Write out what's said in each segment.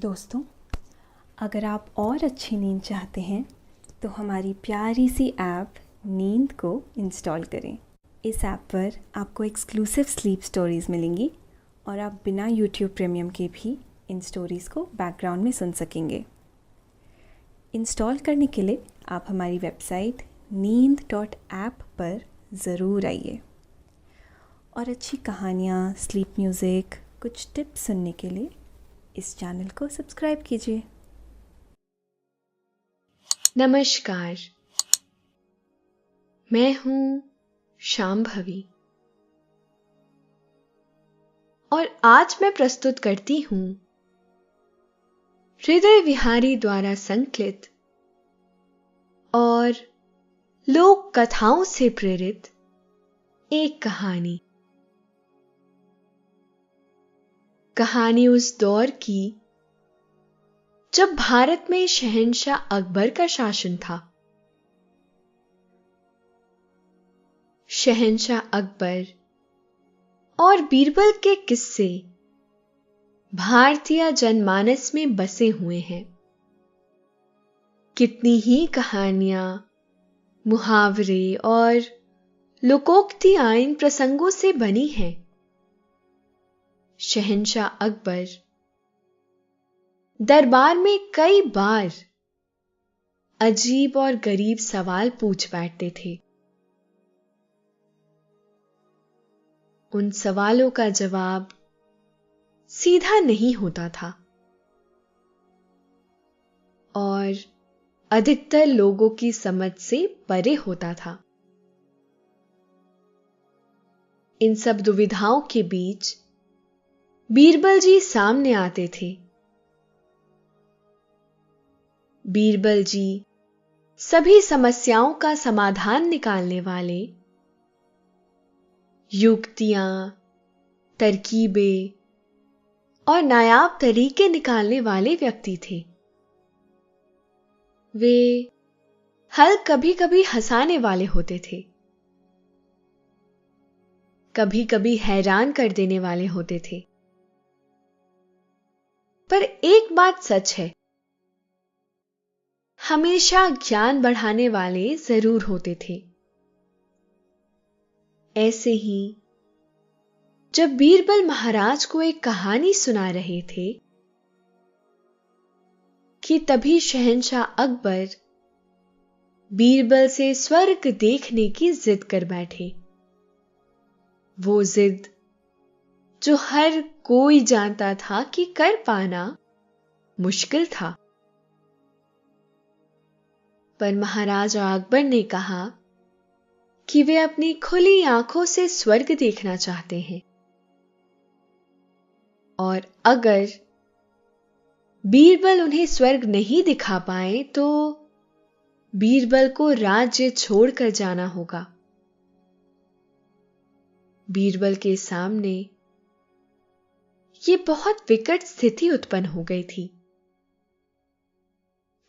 दोस्तों, अगर आप और अच्छी नींद चाहते हैं तो हमारी प्यारी सी ऐप नींद को इंस्टॉल करें। इस ऐप पर आपको एक्सक्लूसिव स्लीप स्टोरीज़ मिलेंगी और आप बिना यूट्यूब प्रीमियम के भी इन स्टोरीज़ को बैकग्राउंड में सुन सकेंगे। इंस्टॉल करने के लिए आप हमारी वेबसाइट neend.app पर ज़रूर आइए और अच्छी कहानियाँ, स्लीप म्यूज़िक, कुछ टिप्स सुनने के लिए इस चैनल को सब्सक्राइब कीजिए। नमस्कार, मैं हूं शांभवी और आज मैं प्रस्तुत करती हूं हृदय विहारी द्वारा संकलित और लोक कथाओं से प्रेरित एक कहानी। कहानी उस दौर की जब भारत में शहंशाह अकबर का शासन था। शहंशाह अकबर और बीरबल के किस्से भारतीय जनमानस में बसे हुए हैं। कितनी ही कहानियां, मुहावरे और लोकोक्तियां इन प्रसंगों से बनी हैं। शहंशाह अकबर दरबार में कई बार अजीब और गरीब सवाल पूछ बैठते थे। उन सवालों का जवाब सीधा नहीं होता था और अधिकतर लोगों की समझ से परे होता था। इन सब दुविधाओं के बीच बीरबल जी सामने आते थे। बीरबल जी सभी समस्याओं का समाधान निकालने वाले, युक्तियां, तरकीबें और नायाब तरीके निकालने वाले व्यक्ति थे। वे हल कभी कभी हंसाने वाले होते थे, कभी कभी हैरान कर देने वाले होते थे। पर एक बात सच है, हमेशा ज्ञान बढ़ाने वाले जरूर होते थे। ऐसे ही जब बीरबल महाराज को एक कहानी सुना रहे थे कि तभी शहंशाह अकबर बीरबल से स्वर्ग देखने की जिद कर बैठे। वो जिद जो हर कोई जानता था कि कर पाना मुश्किल था। पर महाराजा अकबर ने कहा कि वे अपनी खुली आंखों से स्वर्ग देखना चाहते हैं और अगर बीरबल उन्हें स्वर्ग नहीं दिखा पाए तो बीरबल को राज्य छोड़कर जाना होगा। बीरबल के सामने यह बहुत विकट स्थिति उत्पन्न हो गई थी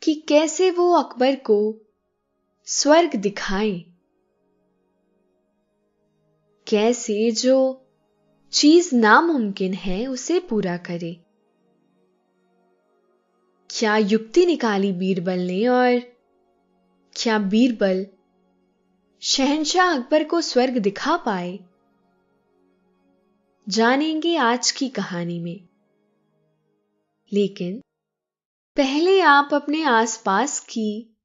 कि कैसे वो अकबर को स्वर्ग दिखाएं, कैसे जो चीज नामुमकिन है उसे पूरा करे। क्या युक्ति निकाली बीरबल ने और क्या बीरबल शहंशाह अकबर को स्वर्ग दिखा पाए, जानेंगे आज की कहानी में। लेकिन पहले आप अपने आसपास की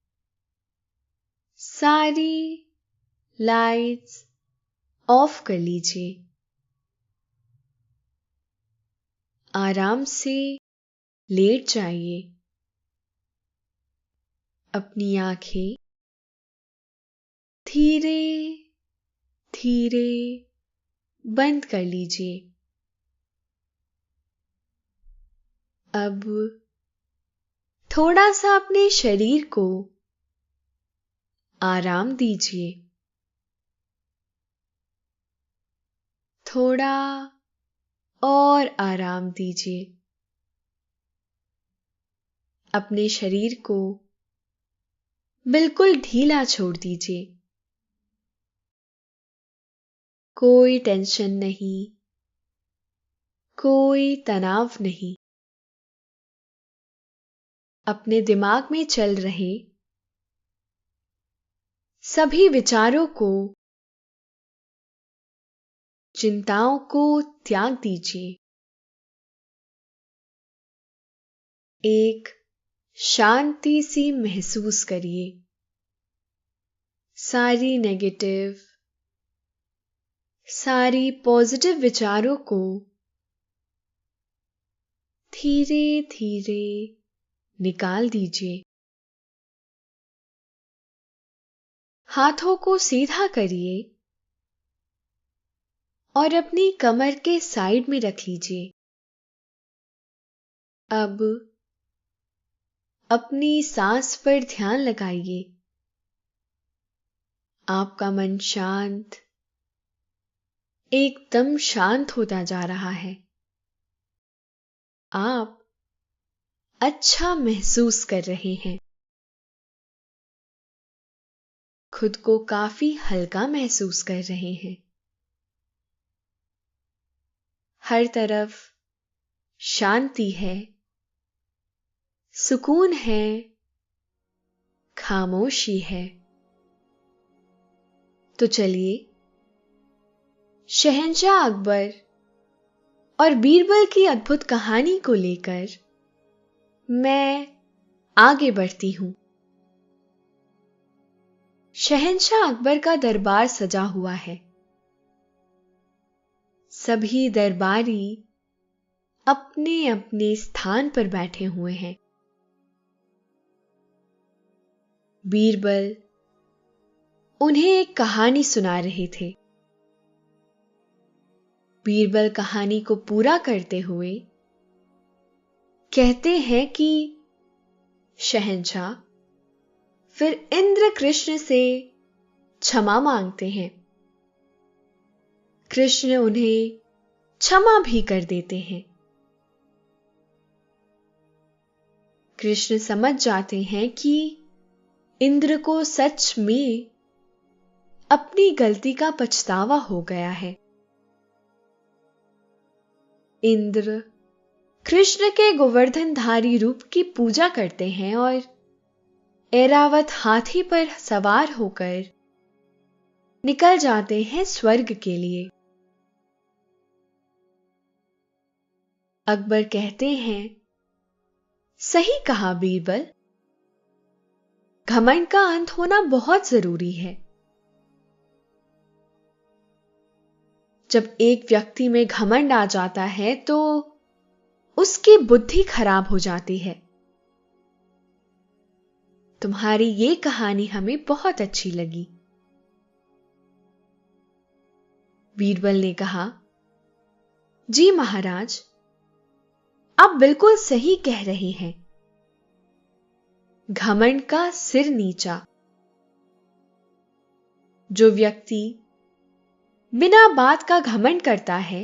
सारी लाइट्स ऑफ कर लीजिए। आराम से लेट जाइए। अपनी आंखें धीरे धीरे बंद कर लीजिए। अब थोड़ा सा अपने शरीर को आराम दीजिए। थोड़ा और आराम दीजिए। अपने शरीर को बिल्कुल ढीला छोड़ दीजिए। कोई टेंशन नहीं, कोई तनाव नहीं। अपने दिमाग में चल रहे सभी विचारों को, चिंताओं को त्याग दीजिए। एक शांति सी महसूस करिए। सारी नेगेटिव, सारी पॉजिटिव विचारों को धीरे धीरे निकाल दीजिए। हाथों को सीधा करिए और अपनी कमर के साइड में रख लीजिए। अब अपनी सांस पर ध्यान लगाइए। आपका मन शांत, एकदम शांत होता जा रहा है। आप अच्छा महसूस कर रहे हैं। खुद को काफी हल्का महसूस कर रहे हैं। हर तरफ शांति है, सुकून है, खामोशी है। तो चलिए शहंशाह अकबर और बीरबल की अद्भुत कहानी को लेकर मैं आगे बढ़ती हूं। शहंशाह अकबर का दरबार सजा हुआ है। सभी दरबारी अपने अपने स्थान पर बैठे हुए हैं। बीरबल उन्हें एक कहानी सुना रहे थे। बीरबल कहानी को पूरा करते हुए कहते हैं कि शहंशाह फिर इंद्र कृष्ण से क्षमा मांगते हैं। कृष्ण उन्हें क्षमा भी कर देते हैं। कृष्ण समझ जाते हैं कि इंद्र को सच में अपनी गलती का पछतावा हो गया है। इंद्र कृष्ण के गोवर्धनधारी रूप की पूजा करते हैं और ऐरावत हाथी पर सवार होकर निकल जाते हैं स्वर्ग के लिए। अकबर कहते हैं, सही कहा बीरबल, घमंड का अंत होना बहुत जरूरी है। जब एक व्यक्ति में घमंड आ जाता है तो उसकी बुद्धि खराब हो जाती है। तुम्हारी ये कहानी हमें बहुत अच्छी लगी। बीरबल ने कहा, जी महाराज, आप बिल्कुल सही कह रहे हैं। घमंड का सिर नीचा। जो व्यक्ति बिना बात का घमंड करता है,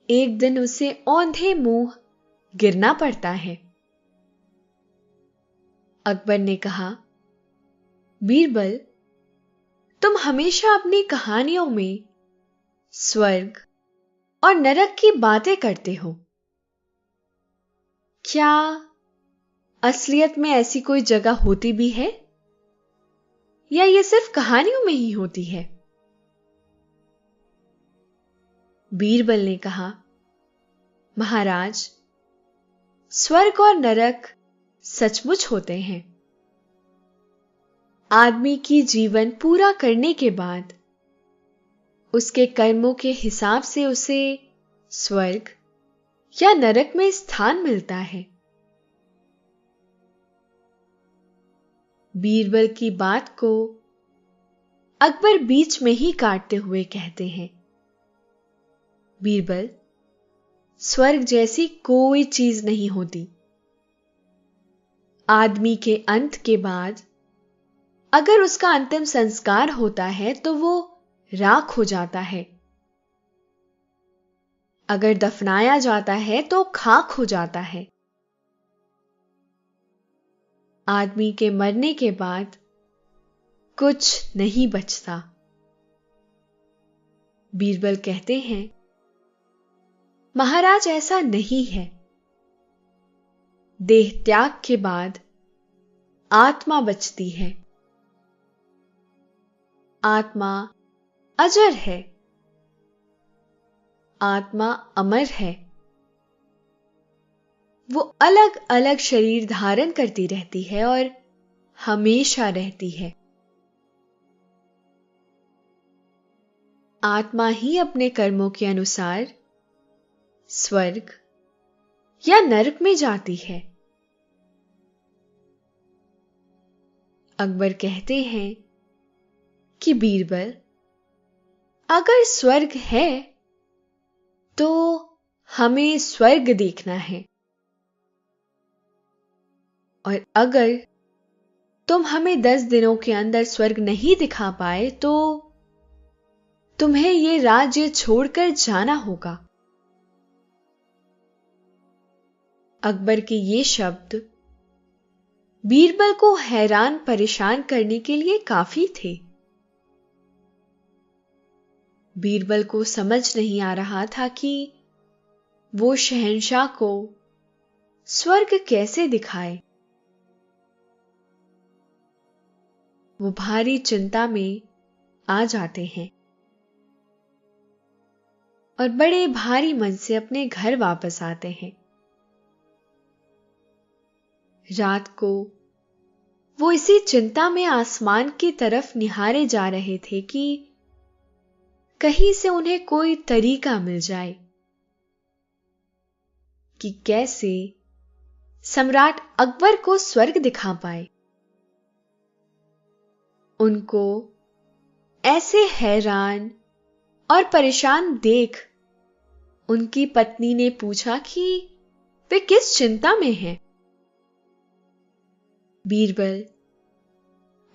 एक दिन उसे औंधे मुंह गिरना पड़ता है। अकबर ने कहा, बीरबल, तुम हमेशा अपनी कहानियों में स्वर्ग और नरक की बातें करते हो। क्या असलियत में ऐसी कोई जगह होती भी है या ये सिर्फ कहानियों में ही होती है? बीरबल ने कहा, महाराज, स्वर्ग और नरक सचमुच होते हैं। आदमी की जीवन पूरा करने के बाद उसके कर्मों के हिसाब से उसे स्वर्ग या नरक में स्थान मिलता है। बीरबल की बात को अकबर बीच में ही काटते हुए कहते हैं, बीरबल, स्वर्ग जैसी कोई चीज नहीं होती। आदमी के अंत के बाद अगर उसका अंतिम संस्कार होता है तो वो राख हो जाता है। अगर दफनाया जाता है तो खाक हो जाता है। आदमी के मरने के बाद कुछ नहीं बचता। बीरबल कहते हैं, महाराज, ऐसा नहीं है। देह त्याग के बाद आत्मा बचती है। आत्मा अजर है, आत्मा अमर है। वो अलग अलग शरीर धारण करती रहती है और हमेशा रहती है। आत्मा ही अपने कर्मों के अनुसार स्वर्ग या नरक में जाती है। अकबर कहते हैं कि बीरबल, अगर स्वर्ग है तो हमें स्वर्ग देखना है, और अगर तुम हमें 10 दिनों के अंदर स्वर्ग नहीं दिखा पाए तो तुम्हें यह राज्य छोड़कर जाना होगा। अकबर के ये शब्द बीरबल को हैरान परेशान करने के लिए काफी थे। बीरबल को समझ नहीं आ रहा था कि वो शहंशाह को स्वर्ग कैसे दिखाए। वो भारी चिंता में आ जाते हैं और बड़े भारी मन से अपने घर वापस आते हैं। रात को वो इसी चिंता में आसमान की तरफ निहारे जा रहे थे कि कहीं से उन्हें कोई तरीका मिल जाए कि कैसे सम्राट अकबर को स्वर्ग दिखा पाए। उनको ऐसे हैरान और परेशान देख उनकी पत्नी ने पूछा कि वे किस चिंता में हैं। बीरबल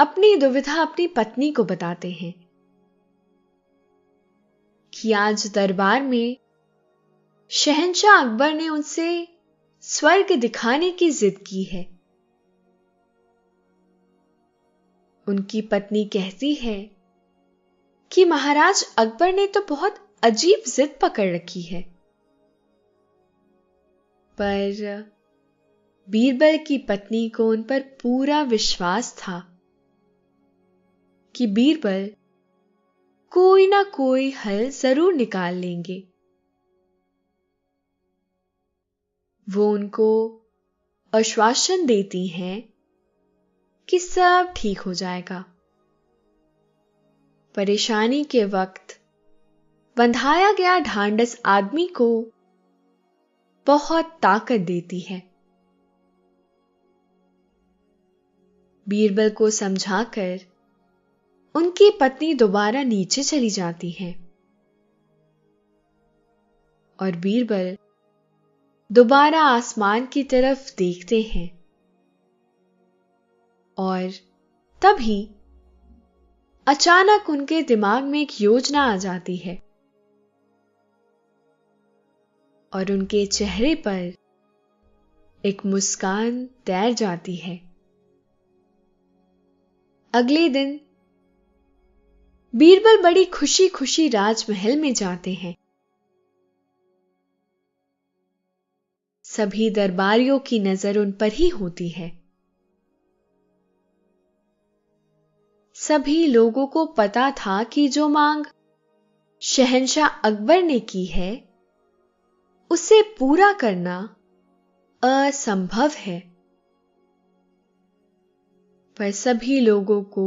अपनी दुविधा अपनी पत्नी को बताते हैं कि आज दरबार में शहंशाह अकबर ने उनसे स्वर्ग दिखाने की जिद की है। उनकी पत्नी कहती है कि महाराज अकबर ने तो बहुत अजीब जिद पकड़ रखी है। पर बीरबल की पत्नी को उन पर पूरा विश्वास था कि बीरबल कोई ना कोई हल जरूर निकाल लेंगे। वो उनको आश्वासन देती हैं कि सब ठीक हो जाएगा। परेशानी के वक्त बंधाया गया ढांढस आदमी को बहुत ताकत देती है। बीरबल को समझाकर उनकी पत्नी दोबारा नीचे चली जाती है और बीरबल दोबारा आसमान की तरफ देखते हैं। और तभी अचानक उनके दिमाग में एक योजना आ जाती है और उनके चेहरे पर एक मुस्कान तैर जाती है। अगले दिन बीरबल बड़ी खुशी खुशी राजमहल में जाते हैं। सभी दरबारियों की नजर उन पर ही होती है। सभी लोगों को पता था कि जो मांग शहंशाह अकबर ने की है उसे पूरा करना असंभव है। पर सभी लोगों को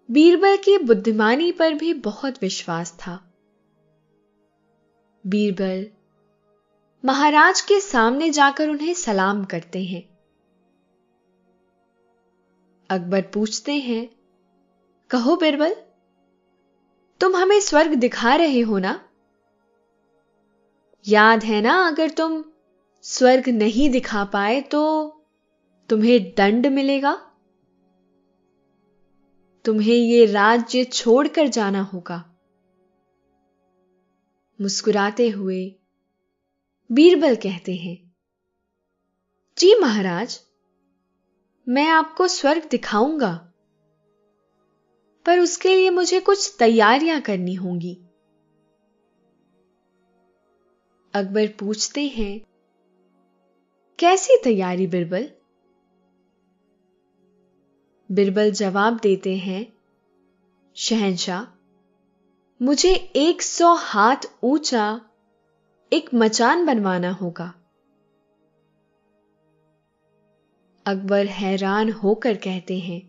बीरबल की बुद्धिमानी पर भी बहुत विश्वास था। बीरबल महाराज के सामने जाकर उन्हें सलाम करते हैं। अकबर पूछते हैं, कहो बीरबल, तुम हमें स्वर्ग दिखा रहे हो ना? याद है ना, अगर तुम स्वर्ग नहीं दिखा पाए तो तुम्हें दंड मिलेगा, तुम्हें यह राज्य छोड़कर जाना होगा। मुस्कुराते हुए बीरबल कहते हैं, जी महाराज, मैं आपको स्वर्ग दिखाऊंगा, पर उसके लिए मुझे कुछ तैयारियां करनी होंगी। अकबर पूछते हैं, कैसी तैयारी बिरबल? बिरबल जवाब देते हैं, शहंशाह, मुझे 100 हाथ ऊंचा एक मचान बनवाना होगा। अकबर हैरान होकर कहते हैं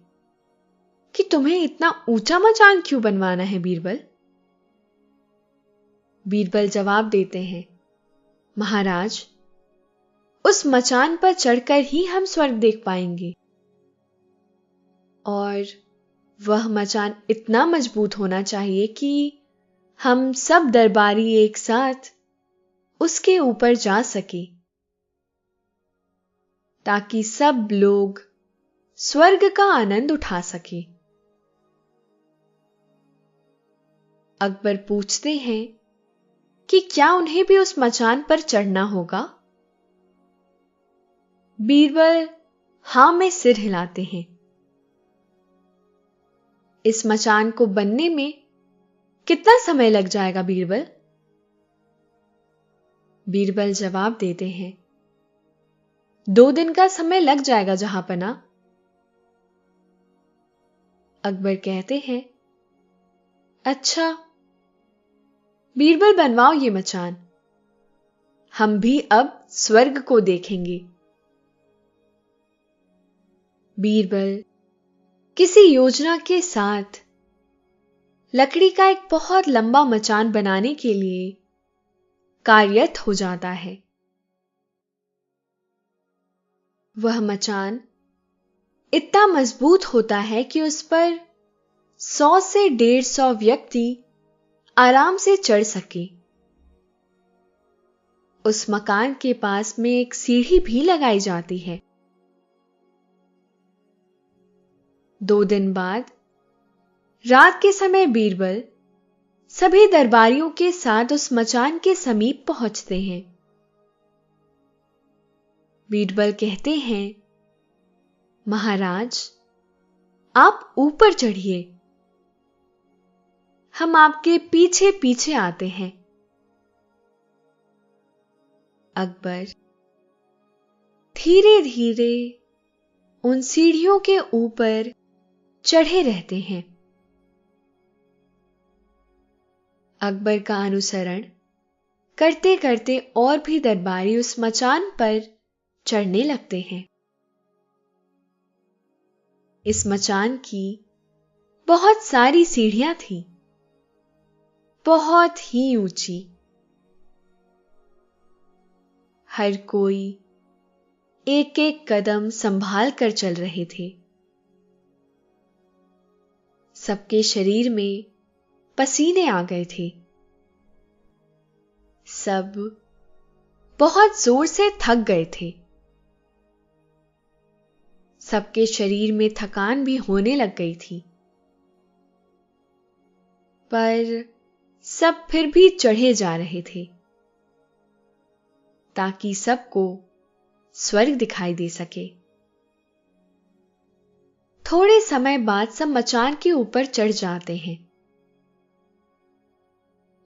कि तुम्हें इतना ऊंचा मचान क्यों बनवाना है बीरबल? बीरबल जवाब देते हैं, महाराज, उस मचान पर चढ़कर ही हम स्वर्ग देख पाएंगे, और वह मचान इतना मजबूत होना चाहिए कि हम सब दरबारी एक साथ उसके ऊपर जा सके, ताकि सब लोग स्वर्ग का आनंद उठा सके। अकबर पूछते हैं कि क्या उन्हें भी उस मचान पर चढ़ना होगा? बीरबल हां में सिर हिलाते हैं। इस मचान को बनने में कितना समय लग जाएगा बीरबल? बीरबल जवाब देते हैं, 2 दिन का समय लग जाएगा जहांपना। अकबर कहते हैं, अच्छा, बीरबल बनवाओ ये मचान, हम भी अब स्वर्ग को देखेंगे। बीरबल किसी योजना के साथ लकड़ी का एक बहुत लंबा मचान बनाने के लिए कार्यरत हो जाता है। वह मचान इतना मजबूत होता है कि उस पर 100 से 150 व्यक्ति आराम से चढ़ सके। उस मकान के पास में एक सीढ़ी भी लगाई जाती है। 2 दिन बाद रात के समय बीरबल सभी दरबारियों के साथ उस मचान के समीप पहुंचते हैं। बीरबल कहते हैं, महाराज, आप ऊपर चढ़िए, हम आपके पीछे पीछे आते हैं। अकबर धीरे धीरे उन सीढ़ियों के ऊपर चढ़े रहते हैं। अकबर का अनुसरण करते करते और भी दरबारी उस मचान पर चढ़ने लगते हैं। इस मचान की बहुत सारी सीढ़ियां थीं, बहुत ही ऊंची। हर कोई एक एक कदम संभाल कर चल रहे थे। सबके शरीर में पसीने आ गए थे। सब बहुत जोर से थक गए थे। सबके शरीर में थकान भी होने लग गई थी, पर सब फिर भी चढ़े जा रहे थे, ताकि सबको स्वर्ग दिखाई दे सके। थोड़े समय बाद सब मचान के ऊपर चढ़ जाते हैं।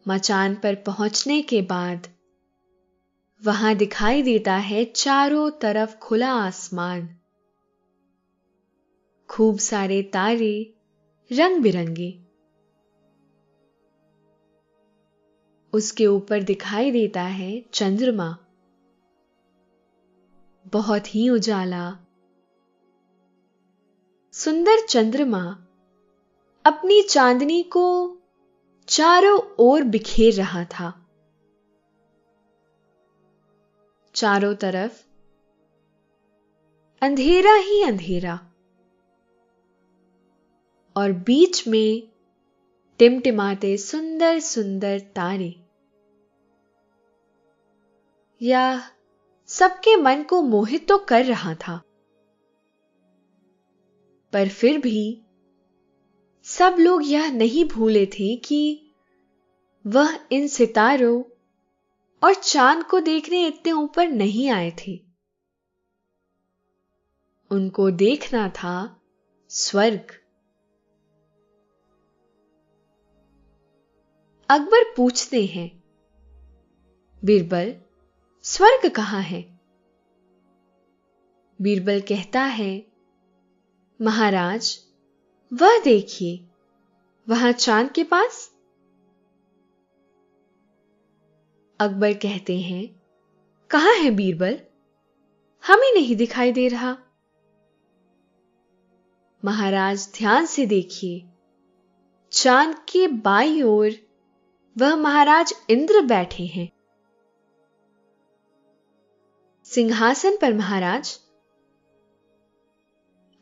मचान पर पहुंचने के बाद वहां दिखाई देता है चारों तरफ खुला आसमान, खूब सारे तारे रंग बिरंगे। उसके ऊपर दिखाई देता है चंद्रमा, बहुत ही उजाला। सुंदर चंद्रमा अपनी चांदनी को चारों ओर बिखेर रहा था। चारों तरफ अंधेरा ही अंधेरा, और बीच में टिमटिमाते सुंदर सुंदर तारे। यह सबके मन को मोहित तो कर रहा था, पर फिर भी सब लोग यह नहीं भूले थे कि वह इन सितारों और चांद को देखने इतने ऊपर नहीं आए थे। उनको देखना था स्वर्ग। अकबर पूछते हैं, बीरबल, स्वर्ग कहां है? बीरबल कहता है, महाराज, वह देखिए, वहां चांद के पास। अकबर कहते हैं, कहां है बीरबल? हमें नहीं दिखाई दे रहा। महाराज, ध्यान से देखिए, चांद के बाईं ओर वह महाराज इंद्र बैठे हैं, सिंहासन पर। महाराज।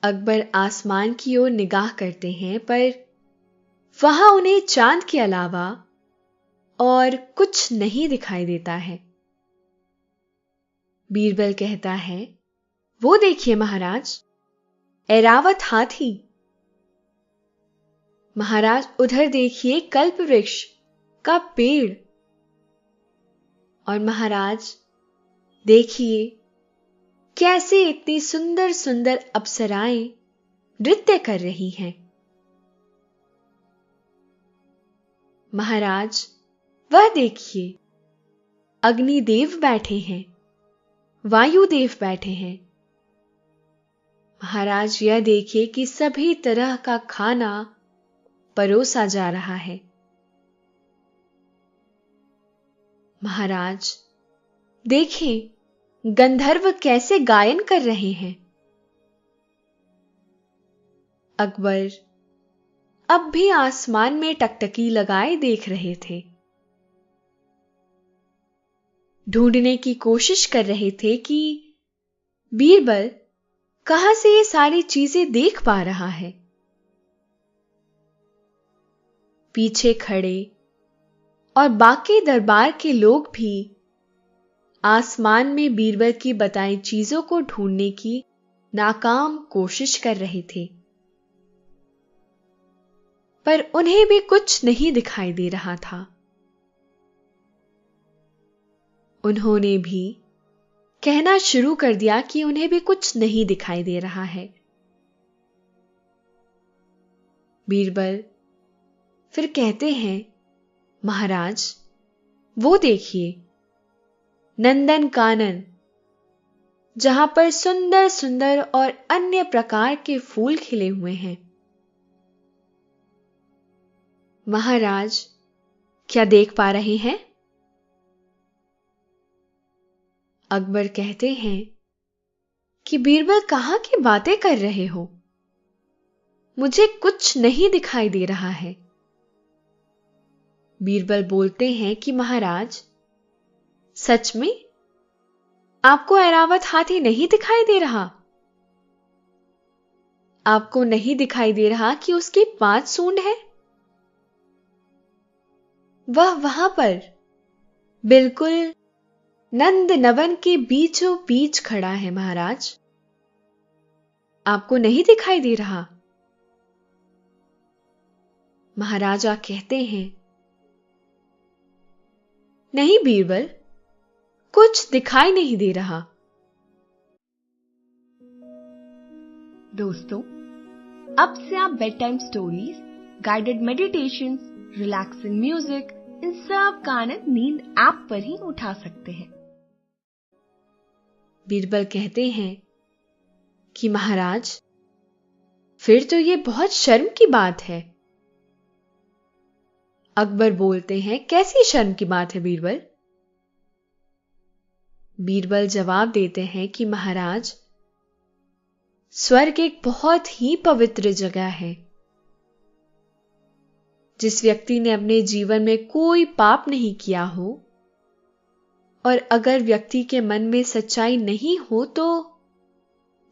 अकबर आसमान की ओर निगाह करते हैं, पर वहां उन्हें चांद के अलावा और कुछ नहीं दिखाई देता है। बीरबल कहता है, वो देखिए महाराज, ऐरावत हाथी। महाराज, उधर देखिए कल्प वृक्ष का पेड़। और महाराज देखिए, कैसे इतनी सुंदर सुंदर अप्सराएं नृत्य कर रही हैं। महाराज, वह देखिए, अग्निदेव बैठे हैं, वायुदेव बैठे हैं। महाराज, यह देखिए कि सभी तरह का खाना परोसा जा रहा है। महाराज, देखें, गंधर्व कैसे गायन कर रहे हैं। अकबर अब भी आसमान में टकटकी लगाए देख रहे थे, ढूंढने की कोशिश कर रहे थे कि बीरबल कहां से ये सारी चीजें देख पा रहा है। पीछे खड़े और बाकी दरबार के लोग भी आसमान में बीरबल की बताई चीजों को ढूंढने की नाकाम कोशिश कर रहे थे, पर उन्हें भी कुछ नहीं दिखाई दे रहा था। उन्होंने भी कहना शुरू कर दिया कि उन्हें भी कुछ नहीं दिखाई दे रहा है। बीरबल फिर कहते हैं, महाराज, वो देखिए, नंदन कानन, जहां पर सुंदर सुंदर और अन्य प्रकार के फूल खिले हुए हैं। महाराज, क्या देख पा रहे हैं? अकबर कहते हैं कि बीरबल कहां की बातें कर रहे हो, मुझे कुछ नहीं दिखाई दे रहा है। बीरबल बोलते हैं कि महाराज, सच में आपको ऐरावत हाथी नहीं दिखाई दे रहा? आपको नहीं दिखाई दे रहा कि उसकी 5 सूंड है? वह वहां पर बिल्कुल नंद नवन के बीचों बीच खड़ा है। महाराज, आपको नहीं दिखाई दे रहा? महाराजा कहते हैं, नहीं बीरबल, कुछ दिखाई नहीं दे रहा। दोस्तों, अब से आप bed time stories, guided meditations, relaxing music, इन सब का आनंद नींद ऐप पर ही उठा सकते हैं। बीरबल कहते हैं कि महाराज, फिर तो यह बहुत शर्म की बात है। अकबर बोलते हैं, कैसी शर्म की बात है बीरबल? बीरबल जवाब देते हैं कि महाराज, स्वर्ग एक बहुत ही पवित्र जगह है। जिस व्यक्ति ने अपने जीवन में कोई पाप नहीं किया हो, और अगर व्यक्ति के मन में सच्चाई नहीं हो, तो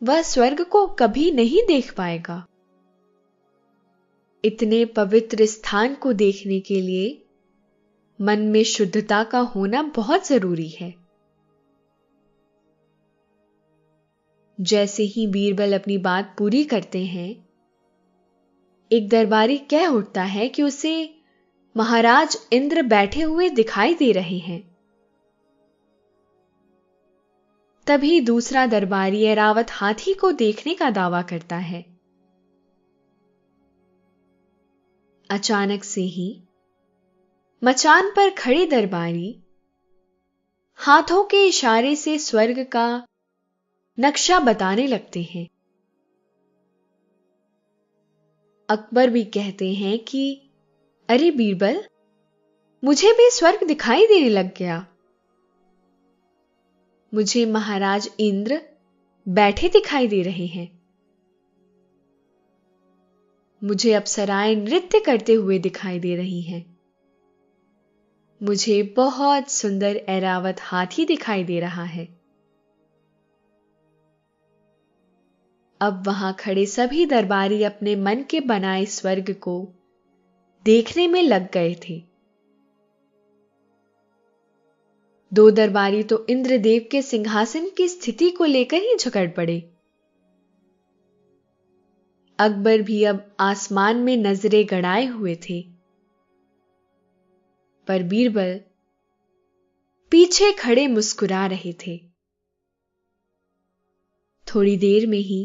वह स्वर्ग को कभी नहीं देख पाएगा। इतने पवित्र स्थान को देखने के लिए मन में शुद्धता का होना बहुत जरूरी है। जैसे ही बीरबल अपनी बात पूरी करते हैं, एक दरबारी कह उठता है कि उसे महाराज इंद्र बैठे हुए दिखाई दे रहे हैं। तभी दूसरा दरबारी ऐरावत हाथी को देखने का दावा करता है। अचानक से ही मचान पर खड़े दरबारी हाथों के इशारे से स्वर्ग का नक्शा बताने लगते हैं। अकबर भी कहते हैं कि अरे बीरबल, मुझे भी स्वर्ग दिखाई देने लग गया। मुझे महाराज इंद्र बैठे दिखाई दे रहे हैं। मुझे अप्सराएं नृत्य करते हुए दिखाई दे रही हैं। मुझे बहुत सुंदर ऐरावत हाथी दिखाई दे रहा है। अब वहां खड़े सभी दरबारी अपने मन के बनाए स्वर्ग को देखने में लग गए थे। दो दरबारी तो इंद्रदेव के सिंहासन की स्थिति को लेकर ही झगड़ पड़े। अकबर भी अब आसमान में नजरें गड़ाए हुए थे, पर बीरबल पीछे खड़े मुस्कुरा रहे थे। थोड़ी देर में ही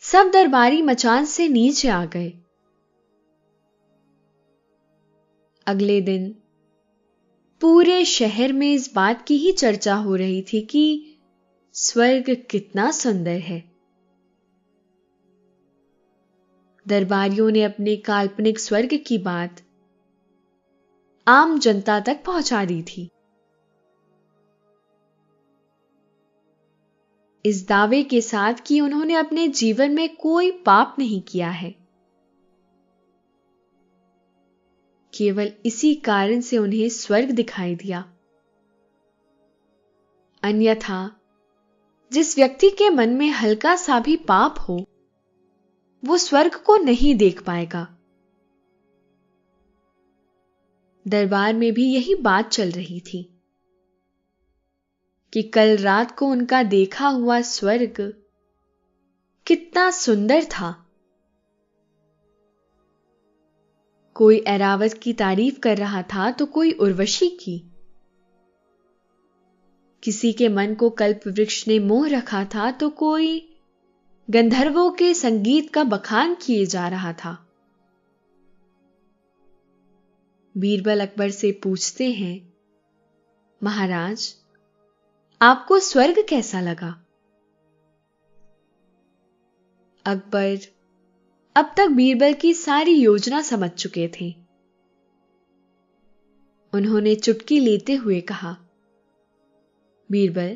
सब दरबारी मचान से नीचे आ गए। अगले दिन पूरे शहर में इस बात की ही चर्चा हो रही थी कि स्वर्ग कितना सुंदर है। दरबारियों ने अपने काल्पनिक स्वर्ग की बात आम जनता तक पहुंचा दी थी। इस दावे के साथ कि उन्होंने अपने जीवन में कोई पाप नहीं किया है। केवल इसी कारण से उन्हें स्वर्ग दिखाई दिया। अन्यथा जिस व्यक्ति के मन में हल्का सा भी पाप हो, वो स्वर्ग को नहीं देख पाएगा। दरबार में भी यही बात चल रही थी कि कल रात को उनका देखा हुआ स्वर्ग कितना सुंदर था। कोई ऐरावत की तारीफ कर रहा था तो कोई उर्वशी की। किसी के मन को कल्प वृक्ष ने मोह रखा था तो कोई गंधर्वों के संगीत का बखान किए जा रहा था। बीरबल अकबर से पूछते हैं, महाराज, आपको स्वर्ग कैसा लगा? अकबर अब तक बीरबल की सारी योजना समझ चुके थे। उन्होंने चुटकी लेते हुए कहा, बीरबल,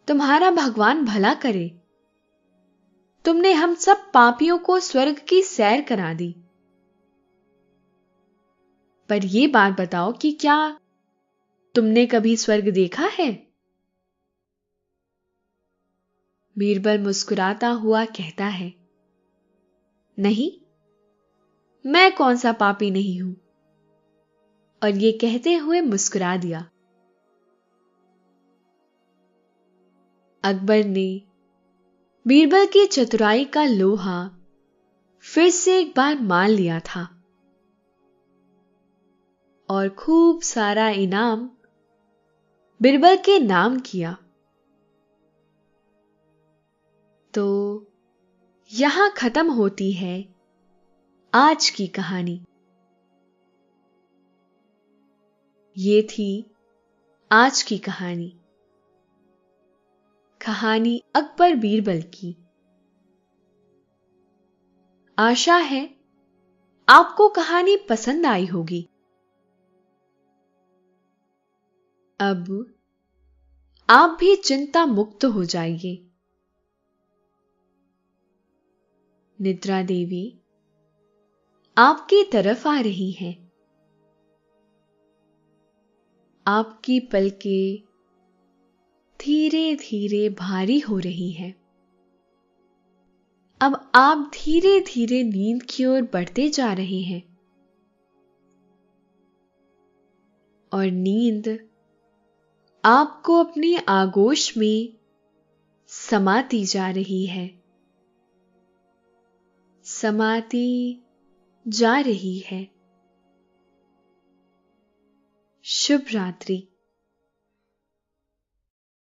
तुम्हारा भगवान भला करे। तुमने हम सब पापियों को स्वर्ग की सैर करा दी। पर यह बात बताओ कि क्या तुमने कभी स्वर्ग देखा है? बीरबल मुस्कुराता हुआ कहता है, नहीं, मैं कौन सा पापी नहीं हूं। और ये कहते हुए मुस्कुरा दिया। अकबर ने बीरबल की चतुराई का लोहा फिर से एक बार मान लिया था और खूब सारा इनाम बीरबल के नाम किया। तो यहां खत्म होती है आज की कहानी। ये थी आज की कहानी, कहानी अकबर बीरबल की। आशा है आपको कहानी पसंद आई होगी। अब आप भी चिंता मुक्त हो जाइए। निद्रा देवी आपकी तरफ आ रही हैं। आपकी पलकें धीरे धीरे भारी हो रही हैं। अब आप धीरे धीरे नींद की ओर बढ़ते जा रहे हैं और नींद आपको अपनी आगोश में समाती जा रही है, समाती जा रही है। शुभ रात्रि।